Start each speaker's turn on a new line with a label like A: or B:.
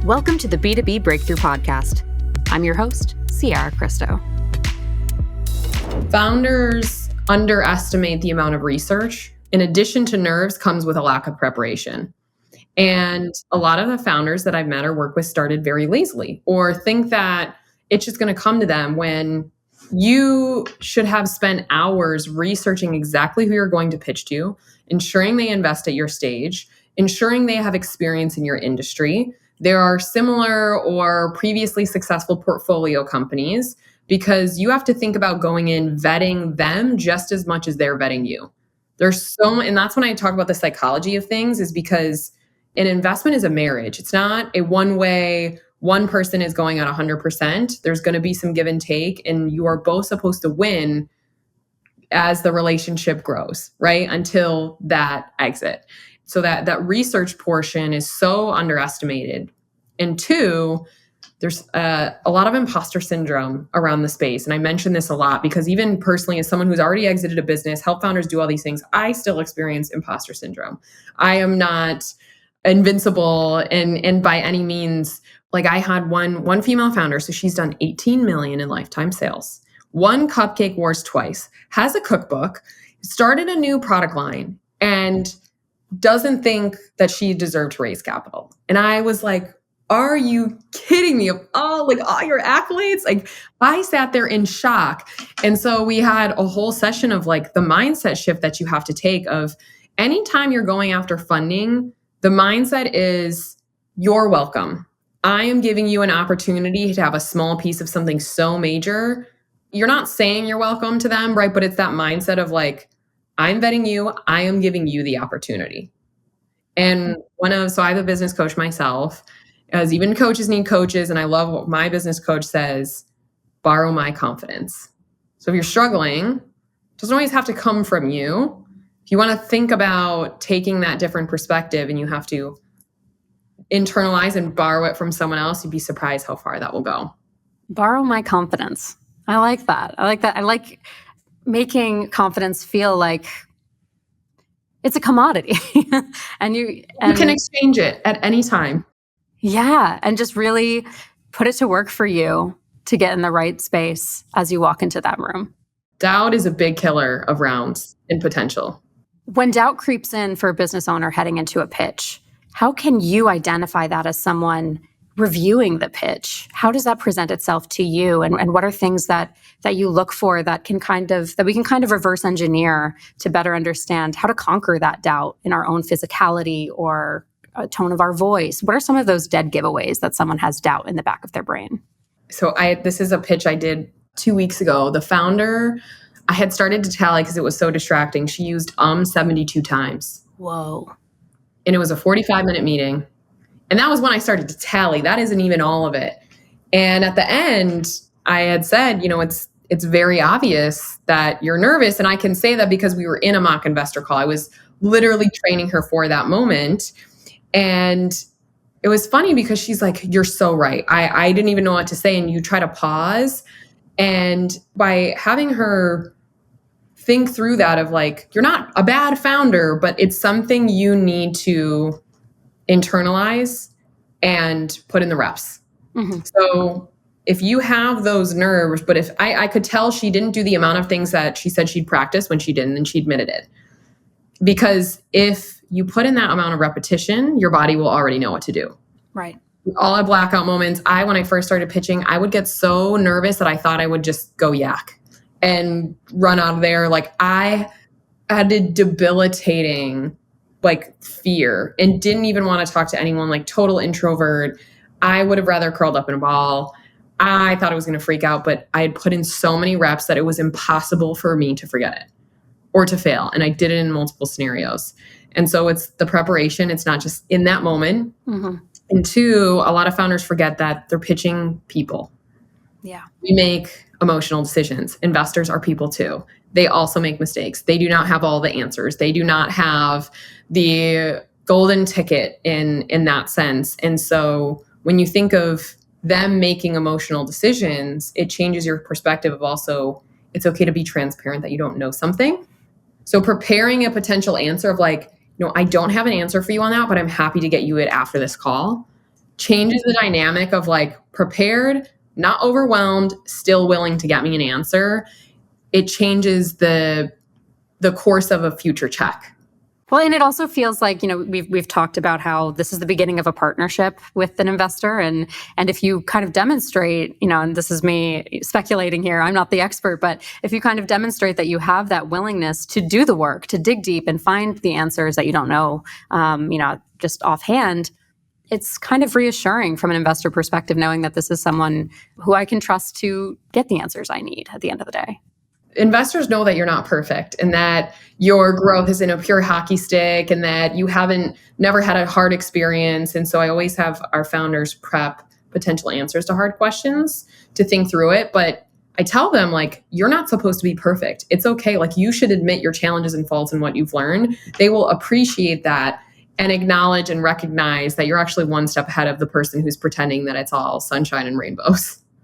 A: Welcome to the B2B Breakthrough Podcast. I'm your host, Sierra Cristo.
B: Founders underestimate the amount of research. In addition to nerves comes with a lack of preparation. And a lot of the founders that I've met or work with started very lazily or think that it's just going to come to them when you should have spent hours researching exactly who you're going to pitch to, ensuring they invest at your stage, ensuring they have experience in your industry. There are similar or previously successful portfolio companies because you have to think about going in vetting them just as much as they're vetting you. And that's when I talk about the psychology of things, is because an investment is a marriage. It's not a one-way, one person is going at 100%. There's going to be some give and take, and you are both supposed to win as the relationship grows, right? Until that exit. So that research portion is so underestimated. And two, there's a lot of imposter syndrome around the space. And I mention this a lot because even personally, as someone who's already exited a business, help founders do all these things, I still experience imposter syndrome. I am not invincible and by any means. Like, I had one female founder, so she's done 18 million in lifetime sales, won Cupcake Wars twice, has a cookbook, started a new product line, and doesn't think that she deserved to raise capital. And I was like, are you kidding me? Of all your accolades? Like, I sat there in shock. And so we had a whole session of like the mindset shift that you have to take of anytime you're going after funding, the mindset is you're welcome. I am giving you an opportunity to have a small piece of something so major. You're not saying you're welcome to them, right? But it's that mindset of like, I'm vetting you. I am giving you the opportunity. And so I have a business coach myself, as even coaches need coaches. And I love what my business coach says, borrow my confidence. So if you're struggling, it doesn't always have to come from you. If you want to think about taking that different perspective and you have to internalize and borrow it from someone else, you'd be surprised how far that will go.
A: Borrow my confidence. I like that. I like making confidence feel like it's a commodity. and you
B: can exchange it at any time.
A: Yeah. And just really put it to work for you to get in the right space as you walk into that room.
B: Doubt is a big killer of rounds and potential.
A: When doubt creeps in for a business owner heading into a pitch, how can you identify that as someone reviewing the pitch? How does that present itself to you? And what are things that you look for that we can kind of reverse engineer to better understand how to conquer that doubt in our own physicality or a tone of our voice? What are some of those dead giveaways that someone has doubt in the back of their brain?
B: So this is a pitch I did 2 weeks ago. The founder, I had started to tally because it was so distracting. She used 72 times.
A: Whoa.
B: And it was a 45-minute meeting. And that was when I started to tally. That isn't even all of it. And at the end, I had said, it's very obvious that you're nervous. And I can say that because we were in a mock investor call. I was literally training her for that moment. And it was funny because she's like, you're so right. I didn't even know what to say. And you try to pause. And by having her think through that of like, you're not a bad founder, but it's something you need to internalize and put in the reps. Mm-hmm. So if you have those nerves, but if I could tell she didn't do the amount of things that she said she'd practice when she didn't, and she admitted it. Because if you put in that amount of repetition, your body will already know what to do.
A: Right.
B: All our blackout moments, when I first started pitching, I would get so nervous that I thought I would just go yak and run out of there. Like, I had a debilitating fear and didn't even want to talk to anyone, like total introvert. I would have rather curled up in a ball. I thought I was going to freak out, but I had put in so many reps that it was impossible for me to forget it or to fail. And I did it in multiple scenarios. And so it's the preparation. It's not just in that moment. Mm-hmm. And two, a lot of founders forget that they're pitching people.
A: Yeah.
B: We make emotional decisions. Investors are people too. They also make mistakes. They do not have all the answers. They do not have the golden ticket in that sense. And so when you think of them making emotional decisions, it changes your perspective of also, it's okay to be transparent that you don't know something. So preparing a potential answer of like, I don't have an answer for you on that, but I'm happy to get you it after this call. changes the dynamic of like prepared, not overwhelmed, still willing to get me an answer. It changes the course of a future check.
A: Well, and it also feels like, we've talked about how this is the beginning of a partnership with an investor. And if you kind of demonstrate, and this is me speculating here, I'm not the expert, but if you kind of demonstrate that you have that willingness to do the work, to dig deep and find the answers that you don't know, just offhand, it's kind of reassuring from an investor perspective, knowing that this is someone who I can trust to get the answers I need at the end of the day.
B: Investors know that you're not perfect and that your growth isn't a pure hockey stick and that you never had a hard experience. And so I always have our founders prep potential answers to hard questions to think through it. But I tell them, like, you're not supposed to be perfect. It's okay. Like, you should admit your challenges and faults and what you've learned. They will appreciate that and acknowledge and recognize that you're actually one step ahead of the person who's pretending that it's all sunshine and rainbows.